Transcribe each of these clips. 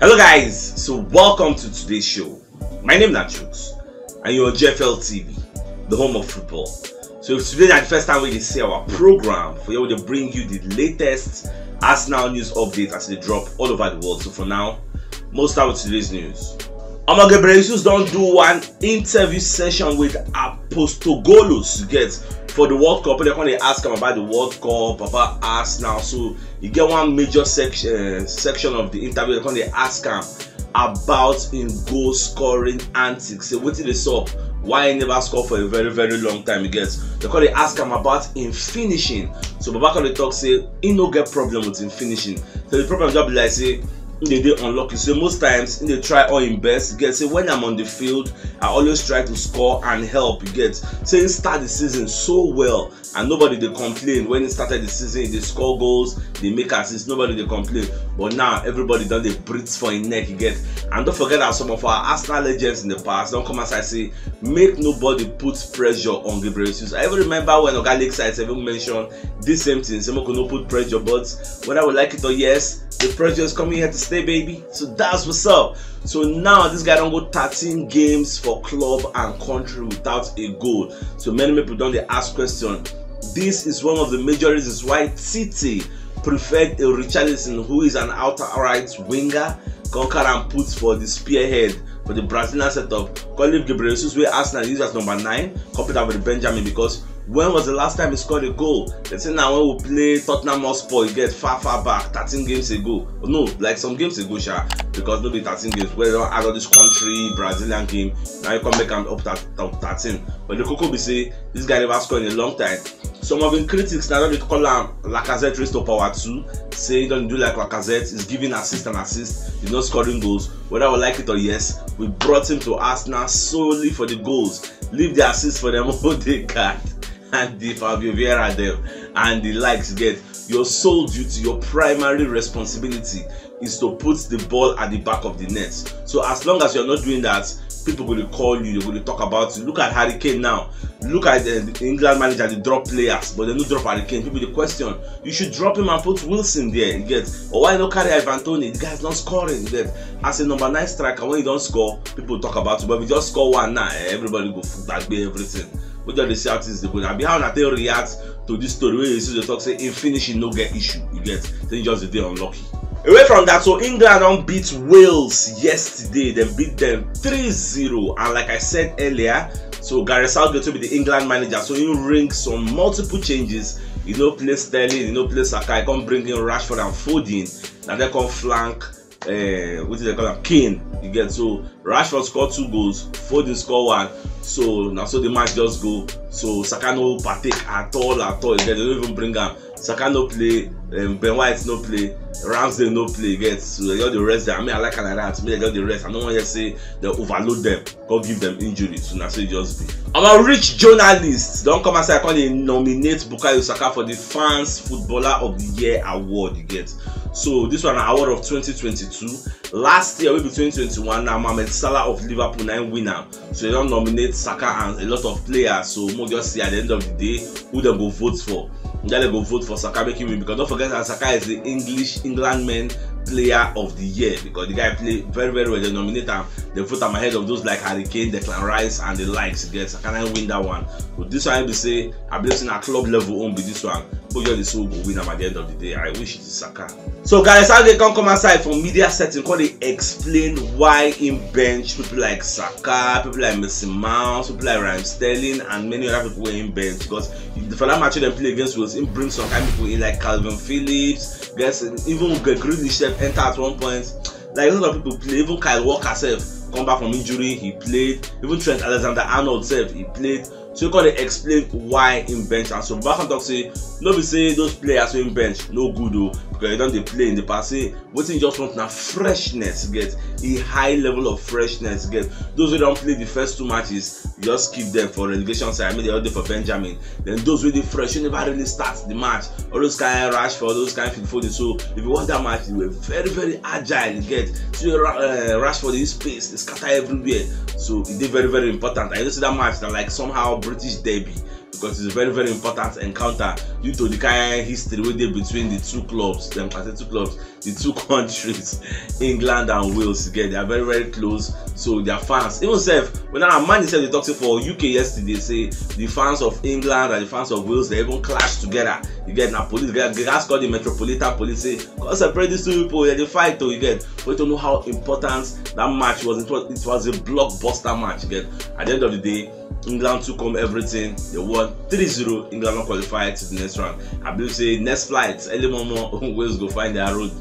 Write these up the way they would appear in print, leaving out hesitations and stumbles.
Hello guys, so welcome to today's show. My name is CHUKS and you're on JFL TV, the home of football. So if today is the first time we see our program, for you to bring you the latest Arsenal news updates as they drop all over the world. So for now, we'll start with today's news. Jesus don't do one interview session with Apostologos to get for the World Cup. They're going to ask him about the World Cup, about Arsenal. So you get one major section of the interview. They're going to ask him about in goal scoring antics. So what did they saw? Why he never scored for a very long time? He gets. They're going to ask him about in finishing. So Baba can talk say he no get problem with in finishing. So the problem just be like say, they unlucky. So most times they try all in best. You get say when I'm on the field, I always try to score and help. You get say he start the season so well and nobody they complain. When he started the season, they score goals, they make assists, nobody they complain. But now everybody done they breathe for his neck. You get, and don't forget that some of our Arsenal legends in the past don't come aside say make nobody put pressure on Gabriel Jesus. I even remember when Oga Lakeside even mentioned this same thing. Someone could not put pressure, but whether I would like it or yes, the pressure is coming here to stay, baby. So that's what's up. So now this guy don't go 13 games for club and country without a goal. So many people don't they ask question. This is one of the major reasons why City preferred a Richarlison, who is an outright winger, conquer and put for the spearhead for the Brazilian setup. Call him Gabriel Jesus, where Arsenal use as number 9, compare with Benjamin, because when was the last time he scored a goal? Let's say now when we play Tottenham Hotspur, you get far back, 13 games ago. No, like some games ago, because no be 13 games. Where they don't add all this country Brazilian game, now you can make them up to 13. But the Coco be say this guy never scored in a long time. Some of the critics now they call him Lacazette raised to power 2, say he don't do like Lacazette, he's giving assist and assist, he's not scoring goals. Whether we like it or yes, we brought him to Arsenal solely for the goals. Leave the assist for them all they got. And the Fabio Vieira them and the likes. Get your sole duty, your primary responsibility is to put the ball at the back of the net. So as long as you're not doing that, people will call you, they're going to talk about you. Look at Harry Kane now. Look at the England manager, they drop players, but they don't drop Harry Kane. People the question, you should drop him and put Wilson there. You get, or why not carry Ivan Toney? The guy's not scoring. You get, as a number 9 striker, when you don't score, people talk about you. But if you just score one now, everybody go back everything. What do they say is the good. I be how they react to this story where you see the talk say in finishing no get issue. You get, then just the day unlucky. Away from that, so England don't beat Wales yesterday. They beat them 3-0, and like I said earlier, so Gareth Southgate will be the England manager. So he ring some multiple changes. You know, play Sterling, you know, play Saka. He can bring in Rashford and Foden, and they can flank. What do they call them? Kane. You get, so Rashford scored 2 goals, Foden scored 1. So now so the match just go. So Saka no partake at all. You get, they don't even bring him. Saka no play, Ben White no play, Ramsdale no play. You get, so they got the rest there. I mean, I like like that. Me they got the rest. I don't want to say they overload them, go give them injuries. So now so it just be. Our rich journalists don't come and say I can't nominate Bukayo Saka for the Fans Footballer of the Year award. You get. So this one an award of 2022. Last year, we be 2021. Now Mohamed Salah of Liverpool 9 winner. So they don't nominate Saka and a lot of players. So we'll just see at the end of the day who they go vote for. Then they go vote for Saka, make him win, because don't forget that Saka is the Englandman player of the year, because the guy played very well. They nominate him, they vote him ahead of those like Harry Kane, Declan Rice, and the likes. Get Saka can win that one. But this one I be say I believe in a club level won't be this one. But you're the soul will win him at the end of the day. I wish it is Saka. So guys, how they can come aside from media setting, can they explain why in bench people like Saka, people like Mason Mount, people like Raheem Sterling, and many other people were in bench? Because for that match they play against Wales, it brings some kind of people in like Calvin Phillips, guys, even Grealish enter at one point. Like a lot of people play, even Kyle Walker self come back from injury, he played, even Trent Alexander-Arnold self, he played. So you can explain why in bench, and so back and talk say no be say those players who in bench no good though, because you don't they play in the past. Say what you just want now freshness, get a high level of freshness, get those who don't play the first 2 matches, just keep them for relegation side. I mean they all day for Benjamin. Then those with the fresh, you never really start the match. All those kind of Rashford, those kind of Foden. So if you watch that match, you were very agile. Get so Rashford in space, they scatter everywhere. So it is very important. I just see that match that like somehow British derby, because because it's a very, very important encounter due to the kind of history we did between the two clubs. Them I say two clubs, the two countries, England and Wales. Again, they are very, very close. So their fans, even when our man said they talked for UK yesterday, say the fans of England and the fans of Wales, they even clashed together. You get now police, guys called the Metropolitan Police, say, "Go separate these two people, they fight." You get, we don't know how important that match was. It was a blockbuster match. You get, at the end of the day, England took home everything. They won 3-0. England not qualified to the next round. I believe say next flight, early morning, Wales go find their road.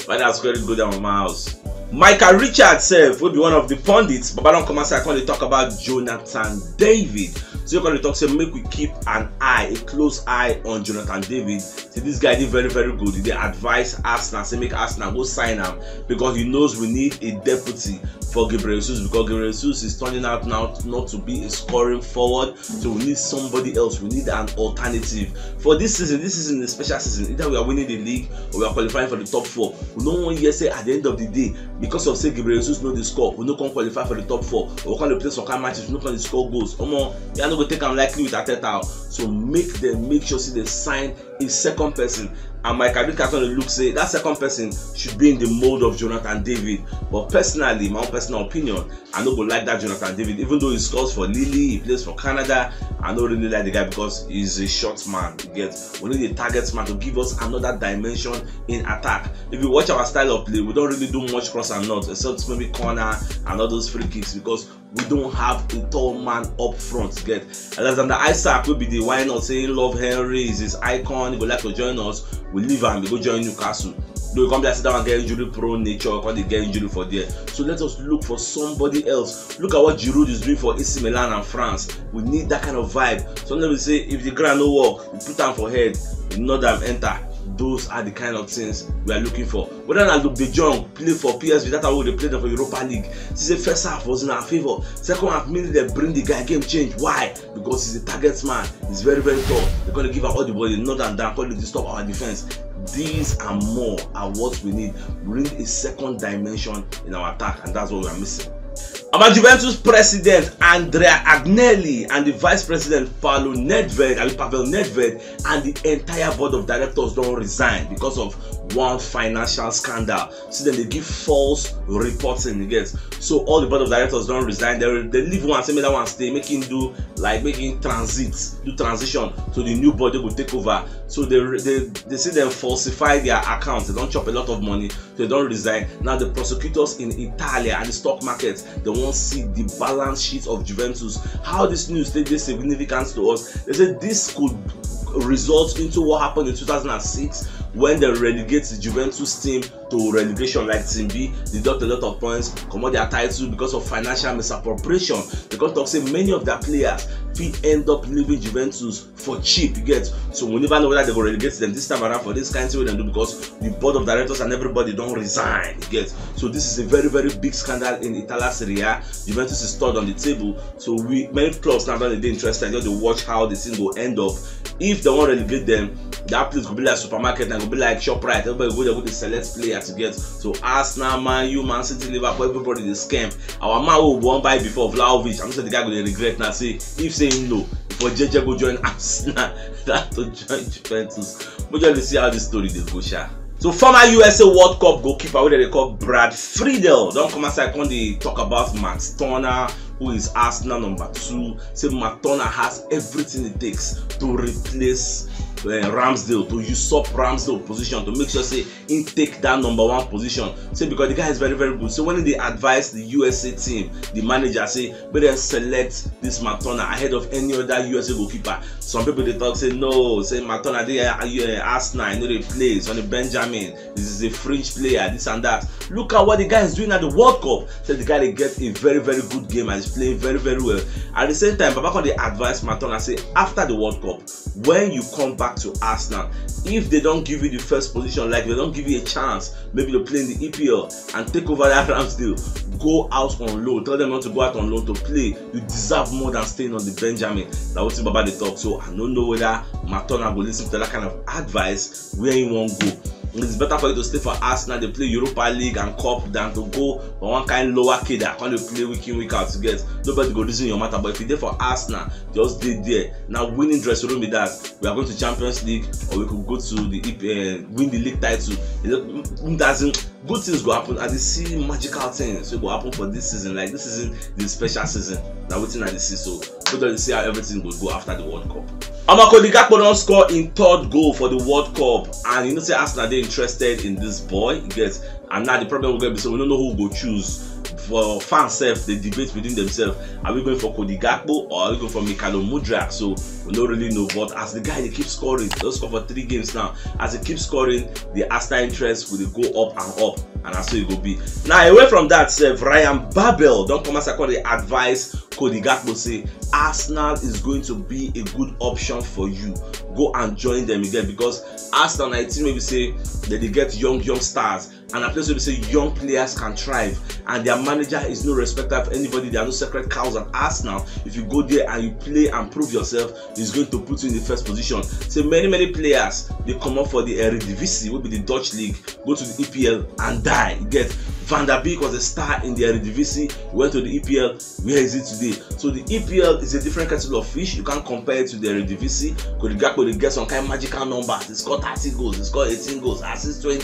But that's very good at my house. Michael Richards self will be one of the pundits, but I don't come and say I can't talk about Jonathan David. So you're going to talk, say make we keep an eye, a close eye on Jonathan David. See, this guy did very, very good. They advise Arsenal, say make Arsenal go sign him because he knows we need a deputy for Gabriel Jesus, because Gabriel Jesus is turning out now not to be a scoring forward. So we need somebody else. We need an alternative for this season. This is a special season. Either we are winning the league or we are qualifying for the top 4. We don't want to say at the end of the day, because of say Gabriel Jesus know the score, we no can qualify for the top 4. We can't play soccer matches, we no can score goals. You are not going to take them likely with Ateta. So make sure see they sign a second person. And my career captain look say that second person should be in the mold of Jonathan David. But personally, my own personal opinion, I don't go like that Jonathan David. Even though he scores for Lille, he plays for Canada, I don't really like the guy because he's a short man. We need a target man to give us another dimension in attack. If you watch our style of play, we don't really do much cross and not, except maybe corner and all those free kicks, because we don't have a tall man up front. Alexander Isak will be the why not saying love Henry is his icon. He would like to join us. We leave him, we go join Newcastle. They come there, sit down and get injury prone nature, because they get injury for there. So let us look for somebody else. Look at what Giroud is doing for AC Milan and France. We need that kind of vibe. Sometimes we say if the ground no work, we put them for head, we know them enter. Those are the kind of things we are looking for. Whether or not Luke De Jong play for PSV, that's how they played for Europa League. This is the first half was in our favor. Second half, meaning they bring the guy game change. Why? Because he's a target man. He's very, very tall. They're going to give up all the body, not than that, going to disturb our defense. These and more are what we need. Bring a second dimension in our attack, and that's what we are missing. Our Juventus president Andrea Agnelli and the vice president Pavel Nedved and the entire board of directors don't resign because of one financial scandal. See, then they give false reporting. You get, so all the board of directors don't resign. They leave one, say that one stay, making transition so the new body will take over. So they say they falsify their accounts. They don't chop a lot of money, so they don't resign. Now the prosecutors in Italy and the stock market, they won't see the balance sheet of Juventus. How this news takes this significance to us? They say this could result into what happened in 2006 when they relegate the Juventus team to relegation like Team B. They got a lot of points, come out their title because of financial misappropriation. They can talk say many of their players end up leaving Juventus for cheap. You get, so we never know whether they will relegate them this time around for this kind of thing they do, because the board of directors and everybody don't resign. You get, so this is a very, very big scandal in Italia Serie A. Juventus is third on the table, so many clubs now don't be interested just to watch how the thing will end up. If they want to relegate them, that place could be like supermarket and could be like ShopRite. Everybody go there with the select player to get. So Arsenal, Man U, Man City, Liverpool, everybody they scam. Our man who won by before Vlahovic, I'm sure the guy will regret now. Say if saying no, for JJ go join Arsenal, that to join Juventus. But just see how this story they go share. So former USA World Cup goalkeeper, what they call Brad Friedel, don't come aside when they talk about Max Turner, who is Arsenal number 2. Say Max Turner has everything it takes to replace Ramsdale, to usurp Ramsdale position, to make sure say he take that number 1 position. Say because the guy is very, very good. So when they advise the USA team, the manager say better select this Max Turner ahead of any other USA goalkeeper. Some people they talk say no, say Max Turner they are Arsenal, you know they play on the Benjamin. This is a fringe player, this and that. Look at what the guy is doing at the World Cup. So the guy they get a very, very good game and is playing very, very well. At the same time, Babacon they advise Max Turner say after the World Cup, when you come back to Arsenal, if they don't give you the first position, like they don't give you a chance maybe to play in the EPL and take over that Ramsdale, go out on loan. Tell them not to go out on loan to play. You deserve more than staying on the Benjamin. That was about the talk. So I don't know whether Max Turner will listen to that kind of advice where he won't go. it's better for you to stay for Arsenal. They play Europa League and Cup than to go for one kind lower kid that when they play week in week out to get nobody go reason your matter. But if you're there for Arsenal, just stay there. Now winning dressing room with that. We are going to Champions League, or we could go to the win the league title. It doesn't. Good things go happen, and they see magical things will go happen for this season. Like this season, the special season. Now waiting at the see, so people see how everything will go after the World Cup. Cody Gakpo don't score in third goal for the World Cup, and you know say Arsenal they interested in this boy. You get, and now the problem will get be so we don't know who will go choose. For fans self, they debate within themselves. Are we going for Cody Gakpo or are we going for Mikhailo Mudryk? So we don't really know. But as the guy they keep scoring, they score for 3 games now. As he keeps scoring, the Arsenal interest will go up and up, and that's how it will be. Now away from that, Ryan Babel don't come as I call the advice. Cody Gakpo say Arsenal is going to be a good option for you. Go and join them again, because Arsenal 19 maybe say that they get young stars, and a place where we say young players can thrive, and their manager is no respecter of anybody. There are no secret cows at Arsenal. If you go there and you play and prove yourself, he's going to put you in the first position. So many players they come up for the Eredivisie, will be the Dutch league, go to the EPL and die. You get Van der Beek was a star in the Eredivisie, went to the EPL. Where is it today? So the EPL is a different kettle of fish. You can't compare it to the Eredivisie. Cody Gakpo they get some kind of magical numbers. He scored 30 goals, he scored 18 goals, assists 20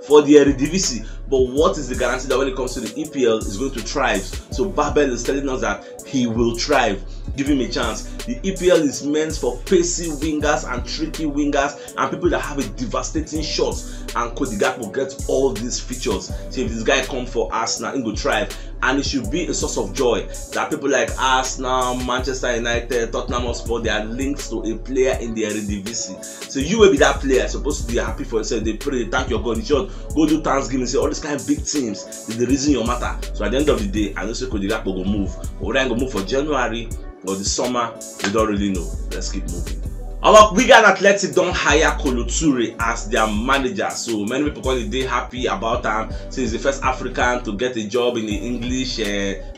for the Eredivisie. But what is the guarantee that when it comes to the EPL is going to thrive? So Babel is telling us that he will thrive. Give him a chance. The EPL is meant for pacey wingers and tricky wingers and people that have a devastating shot. And Cody Gakpo gets all these features. So if this guy come for Arsenal, he will thrive. And it should be a source of joy that people like Arsenal, Manchester United, Tottenham Hotspur, they are linked to a player in the Eredivisie. So you will be that player, supposed to be happy for yourself. They pray, thank your God. You should go do Thanksgiving, say all these kind of big teams, they reason your matter. So at the end of the day, I know say Cody Gakpo go move. But whether I go move for January or the summer, we don't really know. Let's keep moving. Our Wigan Athletic don't hire Kolo Toure as their manager, so many people call it they happy about him since he's the first African to get a job in the English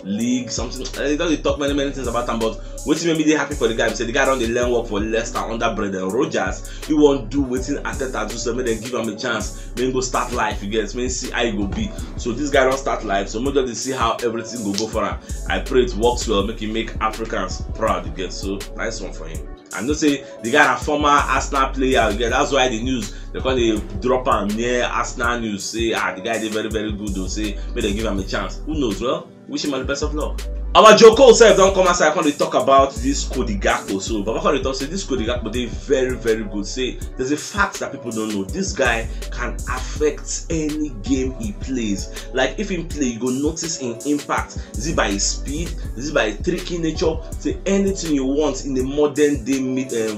league. Something they don't talk many things about him, but what's made me they happy for the guy? Because the guy on the learn work for Leicester under Brendan Rodgers. He won't do waiting Arteta do so. Maybe they give him a chance. Maybe go start life. You get maybe see how he go be. So this guy don't start life. So maybe they see how everything go for him. I pray it works well, make him make Africans proud. You get so nice one for him. And don't say the guy a former Arsenal player again. That's why the news they call they drop him near Arsenal news. Say the guy is very good. They'll say may they give him a chance. Who knows? Well, wish him all the best of luck. Our Joko self don't come aside when they talk about this Cody Gakpo. So Baba when they talk say this Cody Gakpo they very good. Say there's a fact that people don't know. This guy can affect any game he plays. Like if he play, you go notice in impact. Is it by his speed? Is it by his tricky nature? Say anything you want in the modern day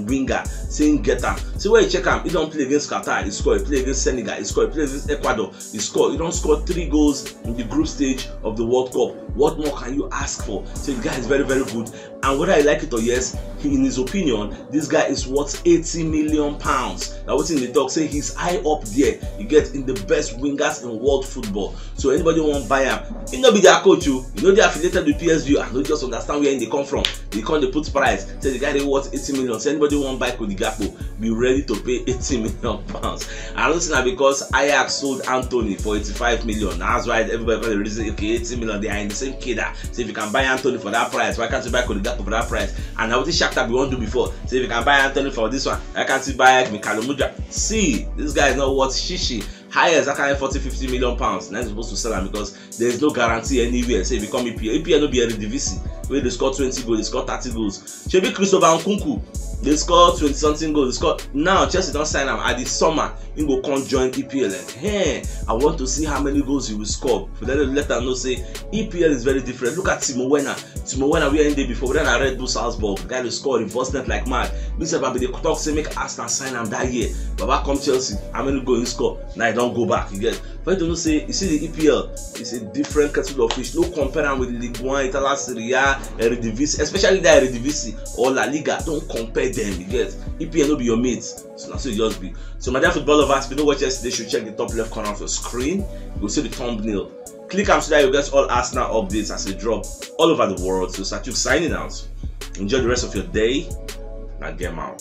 winger. Saying get him. So when you check him, he don't play against Qatar, he score. He play against Senegal, he score. He play against Ecuador, he score. He don't score 3 goals in the group stage of the World Cup. What more can you ask for? So the guy is very good, and whether I like it or yes, in his opinion, this guy is worth 80 million pounds. Now what's in the talk say he's high up there. You get in the best wingers in world football. So anybody want buy him, he not be their coach. You know they affiliated with PSG and don't just understand where they come from. They can't they put price. Say the guy they worth 80 million. So anybody want buy Cody Gakpo, be ready to pay 80 million pounds. I don't think that because Ajax sold Anthony for 85 million. That's why everybody got the reason okay 80 million. They are in the same kidder. So if you can buy Anthony for that price, why can't you buy Cody Gakpo for that price? And I would think Shakhtar we won't do before. So if you can buy Anthony for this one, I can't see buy Mikhailo Mudryk. See, this guy is not worth shishi. Highest that kind of 40-50 million pounds. Now you're supposed to sell him because there is no guarantee anywhere. Say if you become EPL, EPL no be Eredivisie where they score 20 goals, they score 30 goals. Shebi Christopher Nkunku, they score 20 something goals. They score now. Chelsea don't sign him at the summer. He go come join EPL. And hey, I want to see how many goals he will score. For them to let them know say EPL is very different. Look at Timo Werner. Timo Werner we are in there before. Then I Red Bull Salzburg. The guy will score reverse net like mad. Mr. Babi they talk say make Arsenal sign him that year. Baba come Chelsea. How many goals he score? Now he don't go back. You get. But you don't say you see the EPL is a different kettle of fish. No compare with Ligue 1, Italia, Serie A, Eredivisie, especially the Eredivisie or La Liga. Don't compare them. You get. EPL no be your mates. So that's what it just be. So my dear football lovers, if you know what yesterday, should check the top left corner of your screen. You will see the thumbnail. Click on so that you get all Arsenal updates as they drop all over the world. So CHUKS signing out. Enjoy the rest of your day. Now get out.